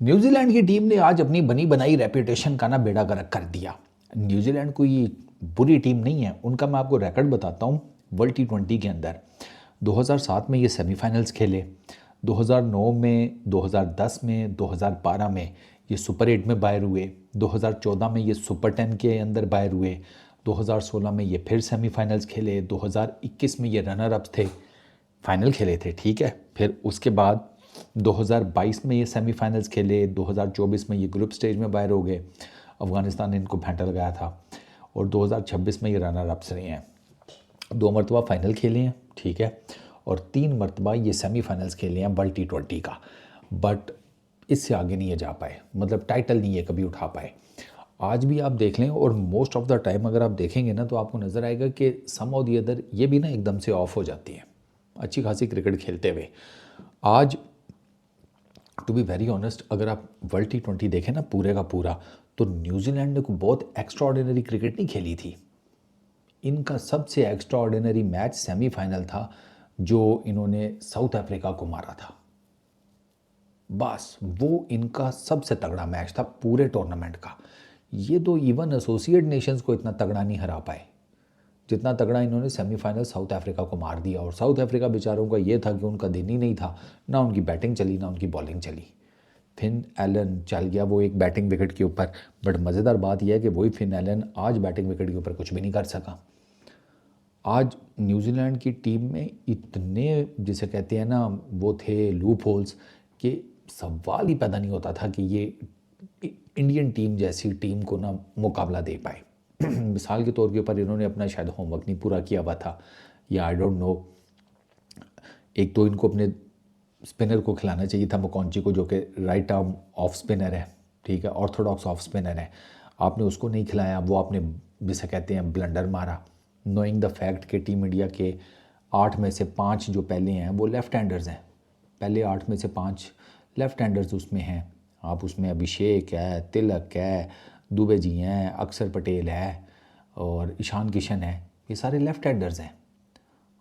New Zealand की team ने आज अपनी बनी बनाई रेपुटेशन का ना बेड़ा गर्क कर दिया। न्यूजीलैंड कोई बुरी टीम नहीं है, उनका मैं आपको रिकॉर्ड बताता हूँ। वर्ल्ड टी20 के अंदर 2007 में ये सेमीफाइनल्स खेले, 2009 में, 2010 में, 2012 में ये सुपर 8 में बाहर हुए, 2014 में ये सुपर 10 के अंदर बाहर हुए, 2016 में ये फिर सेमीफाइनल्स खेले, 2021 में ये रनर अप थे, फाइनल खेले थे, ठीक है। फिर उसके बाद 2022 में ये सेमीफाइनल्स खेले, 2024 में ये ग्रुप स्टेज में बाहर हो गए, अफगानिस्तान ने इनको फेंटा लगाया था, और 2026 में ये रनर अप्स रहे हैं। 2 मरतबा फाइनल खेले हैं, ठीक है, और 3 मरतबा ये सेमीफाइनल्स खेले हैं वर्ल्ड टी20 का। बट इससे आगे नहीं ये जा पाए, मतलब टाइटल नहीं ये कभी उठा पाए। आज भी आप देख लें, और मोस्ट ऑफ द टाइम अगर आप देखेंगे ना तो आपको नज़र आएगा कि सम ऑफ दी अदर ये भी ना एकदम से ऑफ हो जाती है अच्छी खासी क्रिकेट खेलते हुए। आज टू बी वेरी ऑनेस्ट, अगर आप वर्ल्ड टी20 देखें ना पूरे का पूरा, तो न्यूजीलैंड ने कोई बहुत एक्स्ट्रा ऑर्डिनरी क्रिकेट नहीं खेली थी। इनका सबसे एक्स्ट्रा ऑर्डिनरी मैच सेमीफाइनल था जो इन्होंने साउथ अफ्रीका को मारा था। बस वो इनका सबसे तगड़ा मैच था पूरे टूर्नामेंट का। ये तो इवन एसोसिएट नेशंस को इतना तगड़ा नहीं हरा पाए जितना तगड़ा इन्होंने सेमीफाइनल साउथ अफ्रीका को मार दिया। और साउथ अफ्रीका बेचारों का ये था कि उनका दिन ही नहीं था, ना उनकी बैटिंग चली ना उनकी बॉलिंग चली। फिन एलन चल गया वो एक बैटिंग विकेट के ऊपर, बट मज़ेदार बात यह है कि वही फिन एलन आज बैटिंग विकेट के ऊपर कुछ भी नहीं कर सका। आज न्यूजीलैंड की टीम में इतने, जिसे कहते हैं ना, वो थे लूप होल्स कि सवाल ही पैदा नहीं होता था कि ये इंडियन टीम जैसी टीम को ना मुकाबला दे पाए। मिसाल के तौर के ऊपर इन्होंने अपना शायद होमवर्क नहीं पूरा किया हुआ था, या आई डोंट नो। एक तो इनको अपने स्पिनर को खिलाना चाहिए था, मकॉन्ची को, जो कि राइट आर्म ऑफ स्पिनर है, ठीक है, ऑर्थोडॉक्स ऑफ स्पिनर है। आपने उसको नहीं खिलाया, वो आपने जिसे कहते हैं ब्लंडर मारा, नोइंग द फैक्ट कि टीम इंडिया के 8 में से 5 जो पहले हैं वो लेफ़्ट हैंडर्स हैं। पहले 8 में से 5 लेफ़्ट हैंडर्स उसमें हैं। आप उसमें अभिषेक है, तिलक है, दुबे जी हैं, अक्षर पटेल है और ईशान किशन है, ये सारे लेफ़्ट हैंडर्स हैं।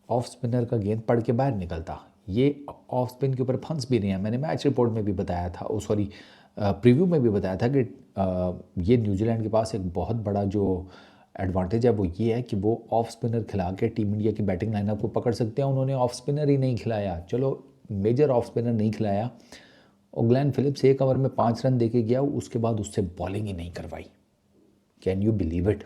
ऑफ स्पिनर का गेंद पड़ के बाहर निकलता, ये ऑफ स्पिन के ऊपर फंस भी रहे हैं। मैंने मैच रिपोर्ट में भी बताया था, सॉरी प्रीव्यू में भी बताया था कि ये न्यूजीलैंड के पास एक बहुत बड़ा जो एडवांटेज है वो ये है कि वो ऑफ स्पिनर खिला के टीम इंडिया की बैटिंग लाइनअप को पकड़ सकते हैं। उन्होंने ऑफ स्पिनर ही नहीं खिलाया, चलो मेजर ऑफ स्पिनर नहीं खिलाया, और ग्लेन फिलिप्स 1 ओवर में 5 रन दे के गया, उसके बाद उससे बॉलिंग ही नहीं करवाई। कैन यू बिलीव इट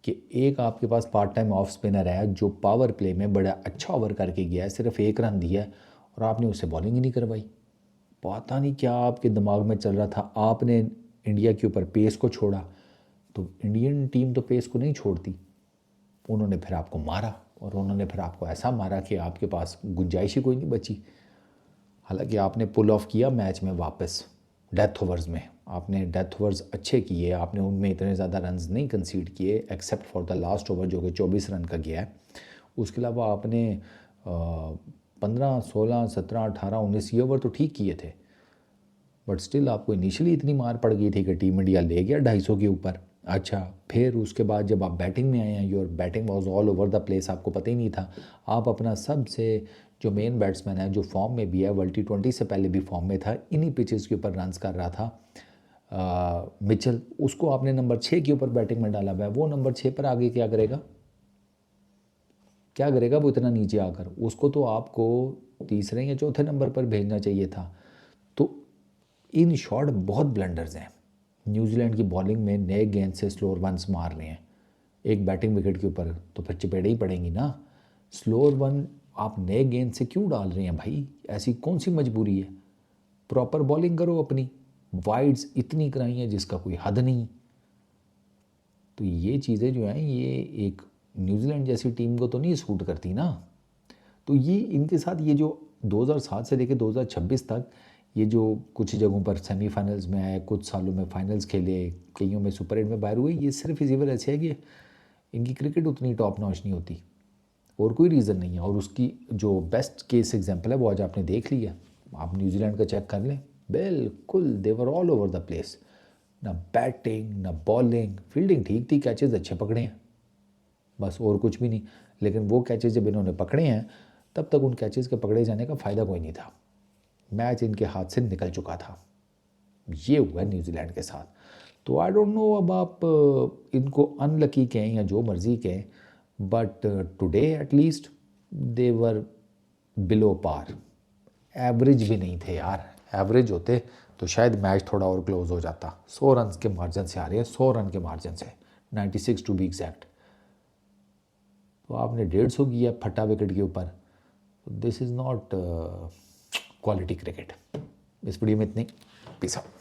कि एक आपके पास पार्ट टाइम ऑफ स्पिनर है जो पावर प्ले में बड़ा अच्छा ओवर करके गया है, सिर्फ 1 रन दिया है, और आपने उससे बॉलिंग ही नहीं करवाई। पता नहीं क्या आपके दिमाग में चल रहा था। आपने इंडिया के ऊपर पेस को छोड़ा, तो इंडियन टीम तो पेस को नहीं छोड़ती। उन्होंने फिर आपको मारा, और उन्होंने फिर आपको ऐसा मारा कि आपके पास गुंजाइश ही कोई नहीं बची। हालांकि आपने पुल ऑफ किया मैच में वापस, डेथ ओवर्स में आपने डेथ ओवर्स अच्छे किए, आपने उनमें इतने ज़्यादा रन्स नहीं कंसीड किए except for the last over जो कि 24 रन का गया है। उसके अलावा आपने 15, 16, 17, 18, 19 ये ओवर तो ठीक किए थे, बट स्टिल आपको इनिशियली इतनी मार पड़ गई थी कि टीम इंडिया ले गया 250 के ऊपर। अच्छा, फिर उसके बाद जब आप बैटिंग में आए हैं, your batting was all over the place, आपको पता ही नहीं था। आप अपना सबसे जो मेन बैट्समैन है, जो फॉर्म में भी है, वर्ल्ड टी20 से पहले भी फॉर्म में था, इन्हीं पिचेस के ऊपर रन्स कर रहा था, मिचेल, उसको आपने नंबर 6 के ऊपर बैटिंग में डाला हुआ है। वो नंबर 6 पर आगे क्या करेगा, क्या करेगा वो इतना नीचे आकर? उसको तो आपको तीसरे या चौथे नंबर पर भेजना चाहिए था। तो इन शॉर्ट बहुत ब्लंडर्स हैं न्यूजीलैंड की बॉलिंग में, नए गेंद से स्लोअर वंस मार रहे हैं एक बैटिंग विकेट के ऊपर, तो फिर चपेड़े ही पड़ेंगी ना। स्लोअर वन आप नए गेंद से क्यों डाल रहे हैं भाई? ऐसी कौन सी मजबूरी है? प्रॉपर बॉलिंग करो अपनी। वाइड्स इतनी कराई हैं जिसका कोई हद नहीं। तो ये चीज़ें जो हैं ये एक न्यूजीलैंड जैसी टीम को तो नहीं सूट करती ना। तो ये इनके साथ ये जो 2007 से लेकर 2026 तक ये जो कुछ जगहों पर सेमीफाइनल्स में आए, कुछ सालों में फाइनल्स खेले, कईयों में सुपर 8 में बाहर हुए, ये सिर्फ इसी वजह से है कि इनकी क्रिकेट उतनी टॉप नॉच नहीं होती, और कोई रीज़न नहीं है। और उसकी जो बेस्ट केस एग्जांपल है वो आज आपने देख लिया। आप न्यूजीलैंड का चेक कर लें, बिल्कुल देवर ऑल ओवर द प्लेस, ना बैटिंग ना बॉलिंग, फील्डिंग ठीक थी, कैचेज अच्छे पकड़े हैं, बस और कुछ भी नहीं। लेकिन वो कैचेज जब इन्होंने पकड़े हैं, तब तक उन कैचेज़ के पकड़े जाने का फ़ायदा कोई नहीं था। मैच इनके हाथ से निकल चुका था। ये हुआ न्यूजीलैंड के साथ। तो आई डोंट नो, अब आप इनको अनलकी कहें या जो मर्ज़ी कहें, but today at least they were below par. Average भी नहीं थे यार, एवरेज होते तो शायद मैच थोड़ा और क्लोज हो जाता। 100 रन के मार्जिन से आ रहे हैं, 100 रन के मार्जिन से, 96 टू बी एग्जैक्ट। तो आपने 150 किया फटा विकेट के ऊपर। This is not quality cricket. इस वीडियो में इतनी। Peace out.